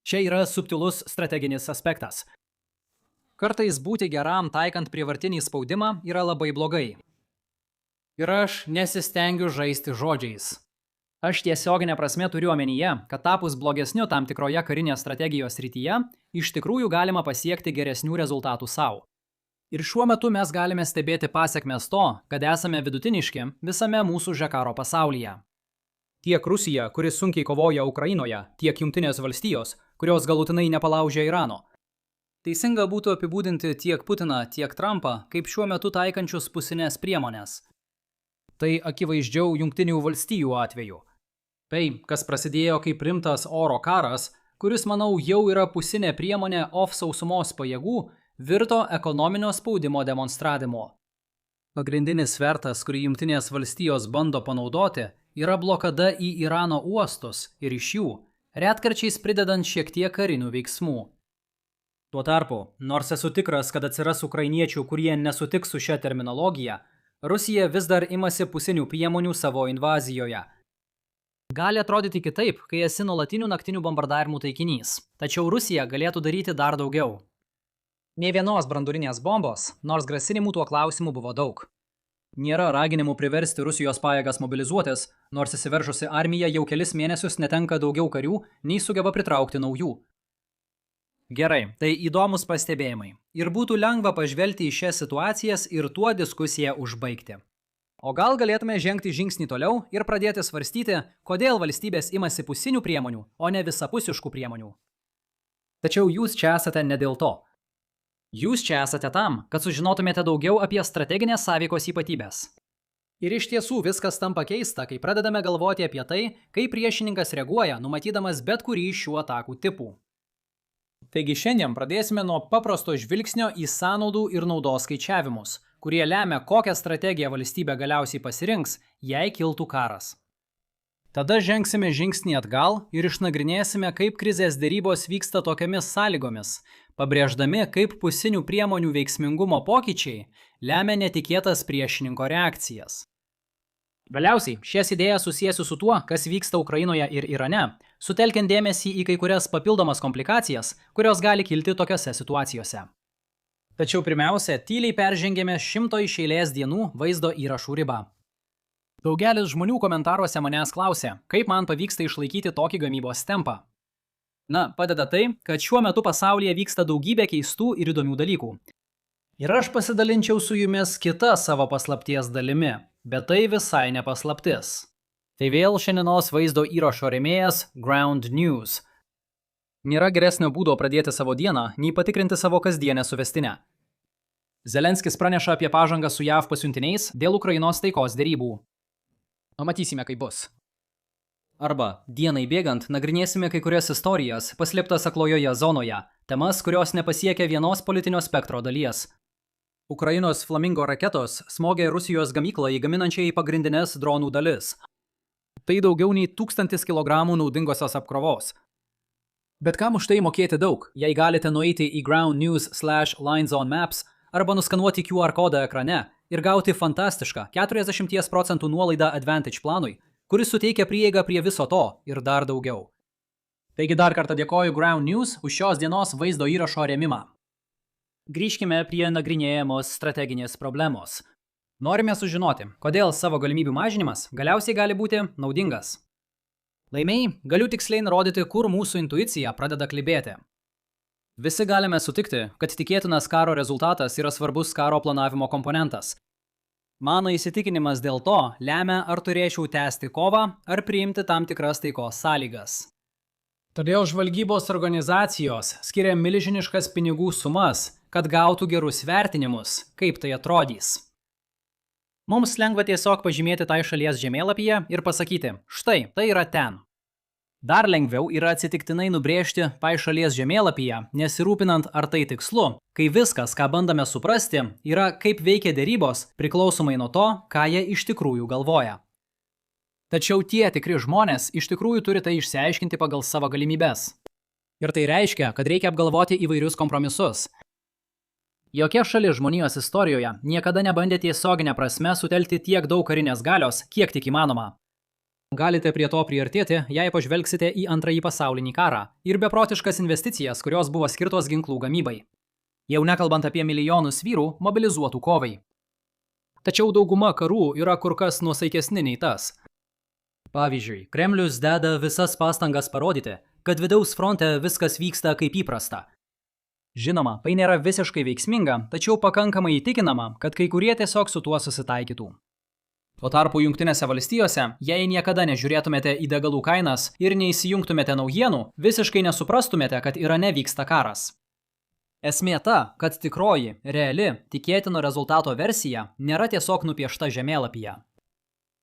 Čia yra subtilus strateginis aspektas. Kartais būti geram taikant prievartinį spaudimą yra labai blogai. Ir aš nesistengiu žaisti žodžiais. Aš tiesioginė prasme turiu omenyje, kad tapus blogesniu tam tikroje karinės strategijos srityje, iš tikrųjų galima pasiekti geresnių rezultatų savo. Ir šiuo metu mes galime stebėti pasekmes to, kad esame vidutiniški visame mūsų žekaro pasaulyje. Tiek Rusija, kuris sunkiai kovoja Ukrainoje, tiek Jungtinės valstijos, kurios galutinai nepalaužia Irano. Teisinga būtų apibūdinti tiek Putiną, tiek Trumpą kaip šiuo metu taikančius pusinės priemonės. Tai akivaizdžiau Jungtinių valstijų atveju. Tai, kas prasidėjo kaip rimtas oro karas, kuris, manau, jau yra pusinė priemonė OFF sausumos pajėgų, virto ekonominio spaudimo demonstravimu. Pagrindinis svertas, kurį Jungtinės valstijos bando panaudoti, yra blokada į Irano uostus ir iš jų, retkarčiais pridedant šiek tiek karinių veiksmų. Tuo tarpu, nors esu tikras, kad atsiras ukrainiečių, kurie nesutiks su šia terminologija, Rusija vis dar imasi pusinių priemonių savo invazijoje. Gali atrodyti kitaip, kai esi nuolatinių naktinių bombardavimų taikinys, tačiau Rusija galėtų daryti dar daugiau. Nė vienos branduolinės bombos, nors grasinimų tuo klausimu buvo daug. Nėra raginimų priversti Rusijos pajėgas mobilizuotis, nors įsiveržusi armija jau kelis mėnesius netenka daugiau karių, nei sugeba pritraukti naujų. Gerai, tai įdomus pastebėjimai. Ir būtų lengva pažvelgti į šias situacijas ir tuo diskusiją užbaigti. O gal galėtume žengti žingsnį toliau ir pradėti svarstyti, kodėl valstybės imasi pusinių priemonių, o ne visapusiškų priemonių. Tačiau jūs čia esate ne dėl to. Jūs čia esate tam, kad sužinotumėte daugiau apie strateginės sąveikos ypatybės. Ir iš tiesų viskas tampa keista, kai pradedame galvoti apie tai, kaip priešininkas reaguoja, numatydamas bet kurį šių atakų tipų. Taigi šiandien pradėsime nuo paprasto žvilgsnio į sąnaudų ir naudos skaičiavimus, kurie lemia, kokią strategiją valstybė galiausiai pasirinks, jei kiltų karas. Tada žengsime žingsnį atgal ir išnagrinėsime, kaip krizės derybos vyksta tokiamis sąlygomis, pabrėždami, kaip pusinių priemonių veiksmingumo pokyčiai lemia netikėtas priešininko reakcijas. Galiausiai, šias idėjas susiesiu su tuo, kas vyksta Ukrainoje ir Irane, sutelkiant dėmesį į kai kurias papildomas komplikacijas, kurios gali kilti tokiose situacijose. Tačiau pirmiausia, tyliai peržengėme 100 iš eilės dienų vaizdo įrašų ribą. Daugelis žmonių komentaruose manęs klausė, kaip man pavyksta išlaikyti tokį gamybos tempą. Na, padeda tai, kad šiuo metu pasaulyje vyksta daugybė keistų ir įdomių dalykų. Ir aš pasidalinčiau su jumis kita savo paslapties dalimi, bet tai visai ne paslaptis. Tai vėl šiandienos vaizdo įrašo rėmėjas Ground News. Nėra geresnio būdo pradėti savo dieną, nei patikrinti savo kasdienę suvestinę. Zelenskis praneša apie pažangą su JAV pasiuntiniais dėl Ukrainos taikos derybų. O matysime, kaip bus. Arba, dienai bėgant, nagrinėsime kai kurias istorijas, paslėptas aklojoje zonoje, temas, kurios nepasiekia vienos politinio spektro dalies. Ukrainos Flamingo raketos smogė Rusijos gamyklai gaminančiai pagrindinės dronų dalis. Tai daugiau nei 1000 kg naudingosios apkrovos. Bet kam už tai mokėti daug, jei galite nueiti į groundnews/linesonmaps arba nuskanuoti QR kodą ekrane ir gauti fantastišką 40% nuolaidą Advantage planui, kuris suteikia prieigą prie viso to ir dar daugiau. Taigi dar kartą dėkoju Ground News už šios dienos vaizdo įrašo rėmimą. Grįžkime prie nagrinėjamos strateginės problemos. Norime sužinoti, kodėl savo galimybių mažinimas galiausiai gali būti naudingas. Laimiai, galiu tiksliai nurodyti, kur mūsų intuicija pradeda klibėti. Visi galime sutikti, kad tikėtinas karo rezultatas yra svarbus karo planavimo komponentas. Mano įsitikinimas dėl to lemia, ar turėčiau tęsti kovą, ar priimti tam tikras taikos sąlygas. Todėl žvalgybos organizacijos skiria milžiniškas pinigų sumas, kad gautų gerus vertinimus, kaip tai atrodys. Mums lengva tiesiog pažymėti tai šalies žemėlapyje ir pasakyti, štai, tai yra ten. Dar lengviau yra atsitiktinai nubrėžti tai šalies žemėlapyje, nesirūpinant ar tai tikslu, kai viskas, ką bandome suprasti, yra kaip veikia derybos priklausomai nuo to, ką jie iš tikrųjų galvoja. Tačiau tie tikri žmonės iš tikrųjų turi tai išsiaiškinti pagal savo galimybes. Ir tai reiškia, kad reikia apgalvoti įvairius kompromisus. Jokia šalis žmonijos istorijoje niekada nebandė tiesioginę prasme sutelkti tiek daug karinės galios, kiek tik įmanoma. Galite prie to priartėti, jei pažvelgsite į Antrąjį pasaulinį karą ir beprotiškas investicijas, kurios buvo skirtos ginklų gamybai. Jau nekalbant apie milijonus vyrų mobilizuotų kovai. Tačiau dauguma karų yra kur kas nuosaikesni nei tas. Pavyzdžiui, Kremlius deda visas pastangas parodyti, kad vidaus fronte viskas vyksta kaip įprasta. Žinoma, tai nėra visiškai veiksminga, tačiau pakankamai įtikinama, kad kai kurie tiesiog su tuo susitaikytų. Tuo tarpu Jungtinėse valstijose, jei niekada nežiūrėtumėte į degalų kainas ir neįsijungtumėte naujienų, visiškai nesuprastumėte, kad Irane vyksta karas. Esmė ta, kad tikroji, reali, tikėtino rezultato versija nėra tiesiog nupiešta žemėlapyje.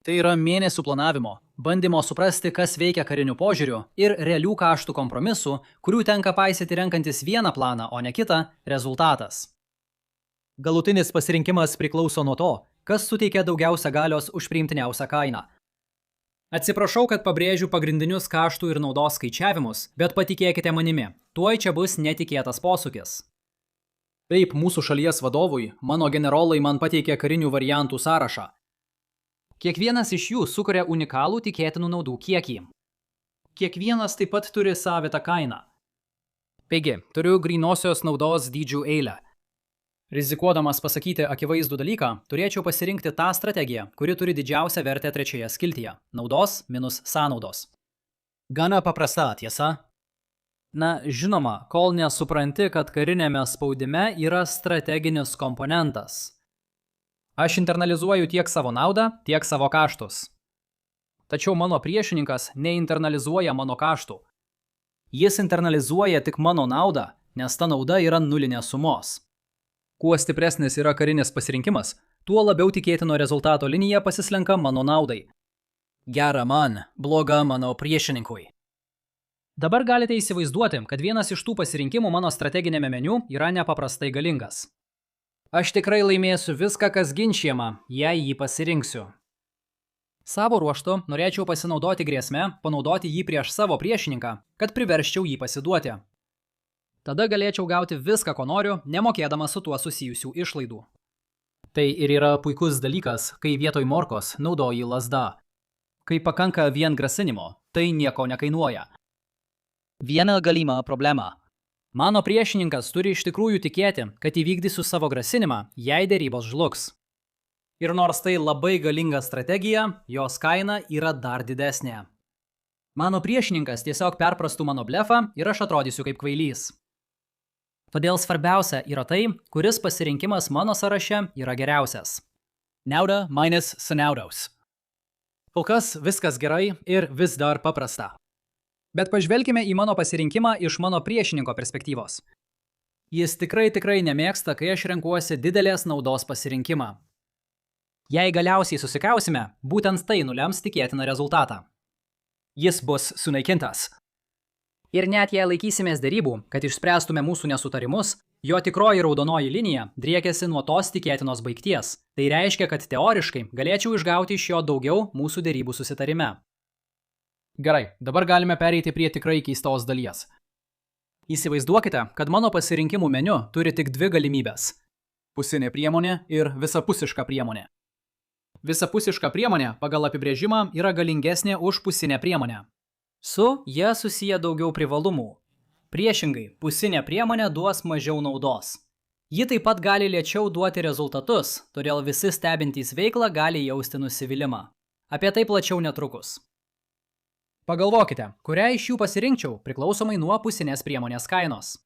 Tai yra mėnesių planavimo, bandymo suprasti, kas veikia kariniu požiūriu ir realių kaštų kompromisų, kurių tenka paisyti renkantis vieną planą, o ne kitą, rezultatas. Galutinis pasirinkimas priklauso nuo to, kas suteikia daugiausia galios už priimtiniausią kainą. Atsiprašau, kad pabrėžiu pagrindinius kaštų ir naudos skaičiavimus, bet patikėkite manimi, tuoj čia bus netikėtas posūkis. Taip, mūsų šalies vadovui, mano generolai man pateikė karinių variantų sąrašą. Kiekvienas iš jų sukuria unikalų tikėtinų naudų kiekį. Kiekvienas taip pat turi savitą kainą. Taigi, turiu grynosios naudos dydžių eilę. Rizikuodamas pasakyti akivaizdų dalyką, turėčiau pasirinkti tą strategiją, kuri turi didžiausią vertę trečioje skiltyje – naudos minus sąnaudos. Gana paprasta, tiesa? Na, žinoma, kol nesupranti, kad karinėme spaudime yra strateginis komponentas. Aš internalizuoju tiek savo naudą, tiek savo kaštus. Tačiau mano priešininkas neinternalizuoja mano kaštų. Jis internalizuoja tik mano naudą, nes ta nauda yra nulinės sumos. Kuo stipresnis yra karinis pasirinkimas, tuo labiau tikėtino rezultato linija pasislenka mano naudai. Gera man, bloga mano priešininkui. Dabar galite įsivaizduoti, kad vienas iš tų pasirinkimų mano strateginėme meniu yra nepaprastai galingas. Aš tikrai laimėsiu viską, kas ginčiama, jei jį pasirinksiu. Savo ruožtu norėčiau pasinaudoti grėsme, panaudoti jį prieš savo priešininką, kad priversčiau jį pasiduoti. Tada galėčiau gauti viską, ko noriu, nemokėdamas su tuo susijusių išlaidų. Tai ir yra puikus dalykas, kai vietoj morkos naudoji lazdą. Kai pakanka vien grasinimo, tai nieko nekainuoja. Viena galima problema. Mano priešininkas turi iš tikrųjų tikėti, kad įvykdysiu savo grasinimą, jei derybos žlugs. Ir nors tai labai galinga strategija, jos kaina yra dar didesnė. Mano priešininkas tiesiog perprastų mano blefą ir aš atrodysiu kaip kvailys. Todėl svarbiausia yra tai, kuris pasirinkimas mano sąraše yra geriausias. Nauda minus sąnaudos. Kol kas viskas gerai ir vis dar paprasta. Bet pažvelkime į mano pasirinkimą iš mano priešininko perspektyvos. Jis tikrai nemėgsta, kai aš renkuosi didelės naudos pasirinkimą. Jei galiausiai susikausime, būtent tai nulems tikėtiną rezultatą. Jis bus sunaikintas. Ir net jei laikysimės derybų, kad išspręstume mūsų nesutarimus, jo tikroji raudonoji linija driekiasi nuo tos tikėtinos baigties. Tai reiškia, kad teoriškai galėčiau išgauti iš jo daugiau mūsų derybų susitarime. Gerai, dabar galime pereiti prie tikrai keistos dalies. Įsivaizduokite, kad mano pasirinkimų meniu turi tik dvi galimybės. Pusinė priemonė ir visapusiška priemonė. Visapusiška priemonė pagal apibrėžimą yra galingesnė už pusinę priemonę. Su ja susiję daugiau privalumų. Priešingai, pusinė priemonė duos mažiau naudos. Ji taip pat gali lėčiau duoti rezultatus, todėl visi stebintys veiklą gali jausti nusivylimą. Apie tai plačiau netrukus. Pagalvokite, kurią iš jų pasirinkčiau priklausomai nuo pusinės priemonės kainos.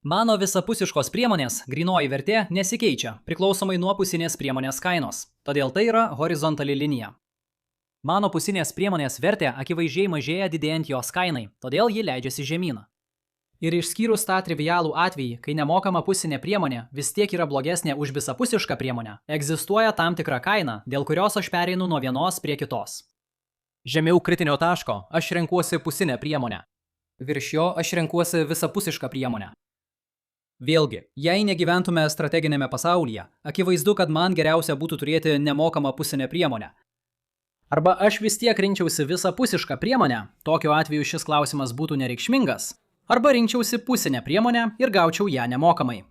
Mano visapusiškos priemonės grynoji vertė nesikeičia priklausomai nuo pusinės priemonės kainos, todėl tai yra horizontali linija. Mano pusinės priemonės vertė akivaizdžiai mažėja didėjant jos kainai, todėl ji leidžiasi žemyn. Ir išskyrus tą trivialų atvejį, kai nemokama pusinė priemonė vis tiek yra blogesnė už visapusišką priemonę, egzistuoja tam tikra kaina, dėl kurios aš pereinu nuo vienos prie kitos. Žemiau kritinio taško aš renkuosi pusinę priemonę. Virš jo aš renkuosi visapusišką priemonę. Vėlgi, jei negyventume strateginėme pasaulyje, akivaizdu, kad man geriausia būtų turėti nemokamą pusinę priemonę. Arba aš vis tiek rinkčiausi visapusišką priemonę, tokiu atveju šis klausimas būtų nereikšmingas, arba rinkčiausi pusinę priemonę ir gaučiau ją nemokamai.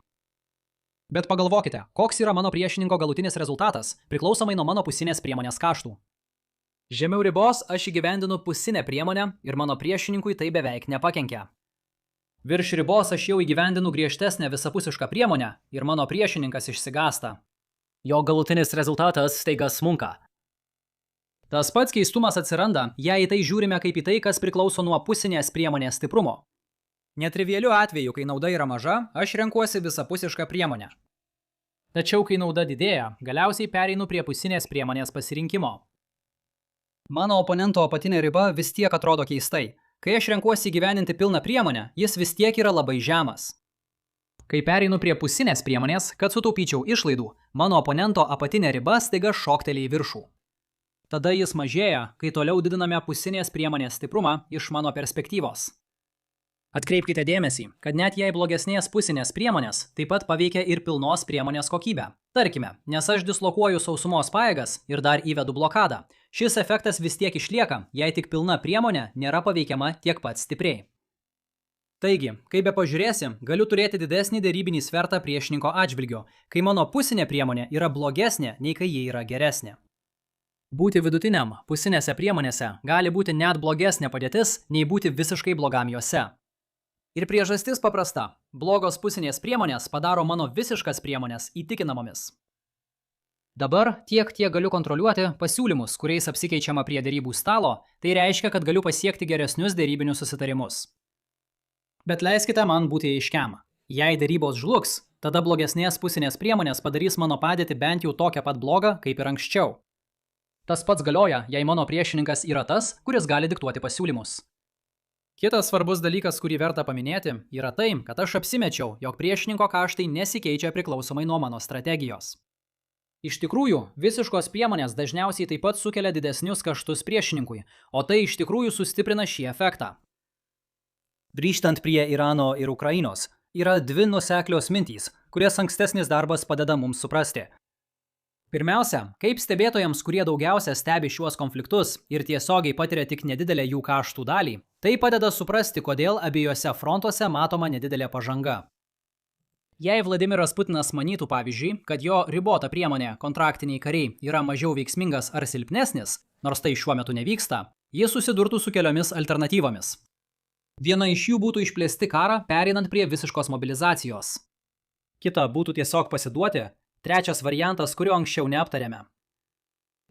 Bet pagalvokite, koks yra mano priešininko galutinis rezultatas, priklausomai nuo mano pusinės priemonės kaštų. Žemiau ribos aš įgyvendinu pusinę priemonę ir mano priešininkui tai beveik nepakenkia. Virš ribos aš jau įgyvendinu griežtesnę visapusišką priemonę ir mano priešininkas išsigąsta. Jo galutinis rezultatas staiga smunka. Tas pats keistumas atsiranda, jei į tai žiūrime kaip į tai, kas priklauso nuo pusinės priemonės stiprumo. Netrivialiu atveju, kai nauda yra maža, aš renkuosi visapusišką priemonę. Tačiau, kai nauda didėja, galiausiai pereinu prie pusinės priemonės pasirinkimo. Mano oponento apatinė riba vis tiek atrodo keistai. Kai aš renkuosi įgyvendinti pilną priemonę, jis vis tiek yra labai žemas. Kai pereinu prie pusinės priemonės, kad sutaupyčiau išlaidų, mano oponento apatinė riba staiga šokteli į viršų. Tada jis mažėja, kai toliau didiname pusinės priemonės stiprumą iš mano perspektyvos. Atkreipkite dėmesį, kad net jei blogesnės pusinės priemonės taip pat paveikia ir pilnos priemonės kokybę. Tarkime, nes aš dislokuoju sausumos pajėgas ir dar įvedu blokadą. Šis efektas vis tiek išlieka, jei tik pilna priemonė nėra paveikiama tiek pat stipriai. Taigi, kaip be pažiūrėsi, galiu turėti didesnį derybinį svertą priešininko atžvilgiu, kai mano pusinė priemonė yra blogesnė, nei kai ji yra geresnė. Būti vidutiniam pusinėse priemonėse gali būti net blogesnė padėtis, nei būti visiškai blogam juose. Ir priežastis paprasta. Blogos pusinės priemonės padaro mano visiškas priemonės įtikinamomis. Dabar tiek galiu kontroliuoti pasiūlymus, kuriais apsikeičiama prie derybų stalo, tai reiškia, kad galiu pasiekti geresnius derybinius susitarimus. Bet leiskite man būti aiškiam. Jei derybos žlugs, tada blogesnės pusinės priemonės padarys mano padėtį bent jau tokią pat blogą, kaip ir anksčiau. Tas pats galioja, jei mano priešininkas yra tas, kuris gali diktuoti pasiūlymus. Kitas svarbus dalykas, kurį verta paminėti, yra tai, kad aš apsimečiau, jog priešininko kaštai nesikeičia priklausomai nuo mano strategijos. Iš tikrųjų, visiškos priemonės dažniausiai taip pat sukelia didesnius kaštus priešininkui, o tai iš tikrųjų sustiprina šį efektą. Grįžtant prie Irano ir Ukrainos, yra dvi nuoseklios mintys, kurias ankstesnis darbas padeda mums suprasti. Pirmiausia, kaip stebėtojams, kurie daugiausia stebi šiuos konfliktus ir tiesiogiai patiria tik nedidelę jų kaštų dalį, tai padeda suprasti, kodėl abiejose frontuose matoma nedidelė pažanga. Jei Vladimiras Putinas manytų, pavyzdžiui, kad jo ribota priemonė kontraktiniai kariai yra mažiau veiksmingas ar silpnesnis, nors tai šiuo metu nevyksta, jis susidurtų su keliomis alternatyvomis. Viena iš jų būtų išplėsti karą, pereinant prie visiškos mobilizacijos. Kita būtų tiesiog pasiduoti. Trečias variantas, kurio anksčiau neaptarėme.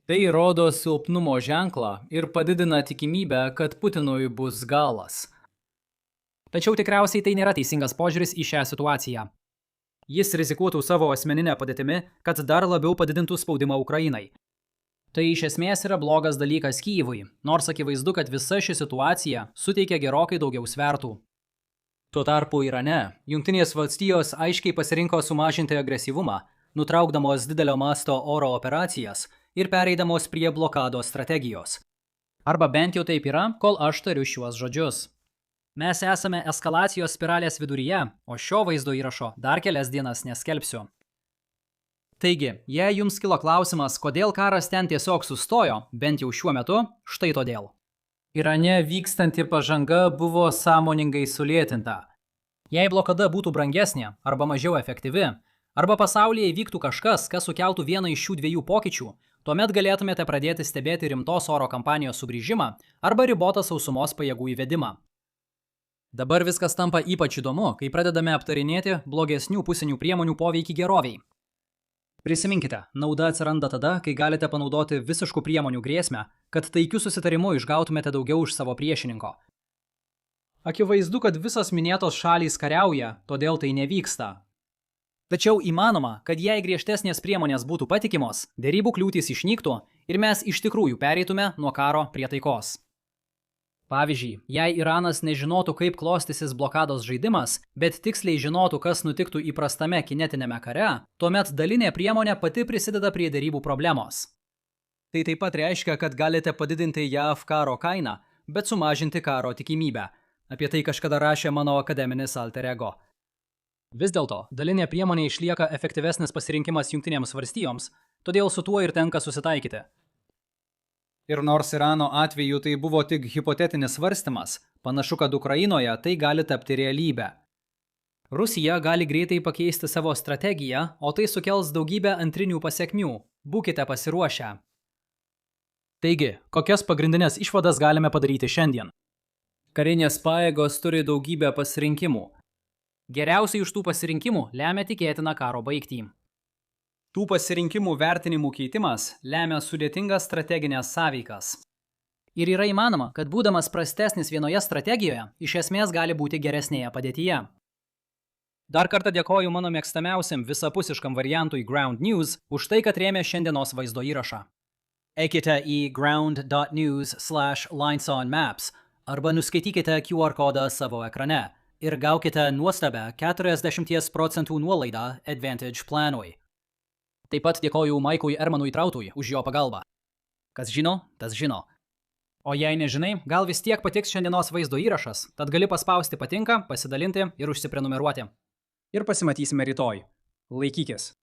Tai rodo silpnumo ženklą ir padidina tikimybę, kad Putinui bus galas. Tačiau tikriausiai tai nėra teisingas požiūris į šią situaciją. Jis rizikuotų savo asmeninę padėtimi, kad dar labiau padidintų spaudimą Ukrainai. Tai iš esmės yra blogas dalykas Kyjivui, nors akivaizdu, kad visa ši situacija suteikia gerokai daugiau svertų. Tuo tarpu Irane, Jungtinės valstijos aiškiai pasirinko sumažinti agresyvumą, nutraukdamos didelio masto oro operacijas ir pereidamos prie blokados strategijos. Arba bent jau taip yra, kol aš tariu šiuos žodžius. Mes esame eskalacijos spiralės viduryje, o šio vaizdo įrašo dar kelias dienas neskelbsiu. Taigi, jei jums kilo klausimas, kodėl karas ten tiesiog sustojo, bent jau šiuo metu, štai todėl. Irane vykstanti pažanga buvo sąmoningai sulėtinta. Jei blokada būtų brangesnė arba mažiau efektyvi, arba pasaulyje įvyktų kažkas, kas sukeltų vieną iš šių dviejų pokyčių, tuomet galėtumėte pradėti stebėti rimtos oro kampanijos sugrįžimą arba ribotą sausumos pajėgų įvedimą. Dabar viskas tampa ypač įdomu, kai pradedame aptarinėti blogesnių pusinių priemonių poveikį geroviai. Prisiminkite, nauda atsiranda tada, kai galite panaudoti visiškų priemonių grėsmę, kad taikiu susitarimu išgautumėte daugiau iš savo priešininko. Akivaizdu, kad visos minėtos šalys kariauja, todėl tai nevyksta. Tačiau įmanoma, kad jei griežtesnės priemonės būtų patikimos, derybų kliūtys išnyktų ir mes iš tikrųjų pereitume nuo karo prie taikos. Pavyzdžiui, jei Iranas nežinotų, kaip klostysis blokados žaidimas, bet tiksliai žinotų, kas nutiktų įprastame kinetinėme kare, tuomet dalinė priemonė pati prisideda prie derybų problemos. Tai taip pat reiškia, kad galite padidinti JAV karo kainą, bet sumažinti karo tikimybę. Apie tai kažkada rašė mano akademinis alter ego. Vis dėlto, dalinė priemonė išlieka efektyvesnis pasirinkimas Jungtinėms valstijoms, todėl su tuo ir tenka susitaikyti. Ir nors Irano atveju tai buvo tik hipotetinis svarstymas, panašu, kad Ukrainoje tai gali tapti realybę. Rusija gali greitai pakeisti savo strategiją, o tai sukels daugybę antrinių pasekmių. Būkite pasiruošę. Taigi, kokias pagrindinės išvadas galime padaryti šiandien? Karinės pajėgos turi daugybę pasirinkimų. Geriausiai iš tų pasirinkimų lemia tikėtiną karo baigtį. Tų pasirinkimų vertinimų keitimas lemia sudėtingas strateginės sąveikas. Ir yra įmanoma, kad būdamas prastesnis vienoje strategijoje, iš esmės gali būti geresnėje padėtyje. Dar kartą dėkoju mano mėgstamiausiam visapusiškam variantui Ground News už tai, kad rėmė šiandienos vaizdo įrašą. Eikite į ground.news/linesonmaps arba nuskaitykite QR kodą savo ekrane ir gaukite nuostabę 40% nuolaidą Advantage planui. Taip pat dėkoju Maikui Ermanui Trautui už jo pagalbą. Kas žino, tas žino. O jei nežinai, gal vis tiek patiks šiandienos vaizdo įrašas, tad gali paspausti patinka, pasidalinti ir užsiprenumeruoti. Ir pasimatysime rytoj. Laikykis.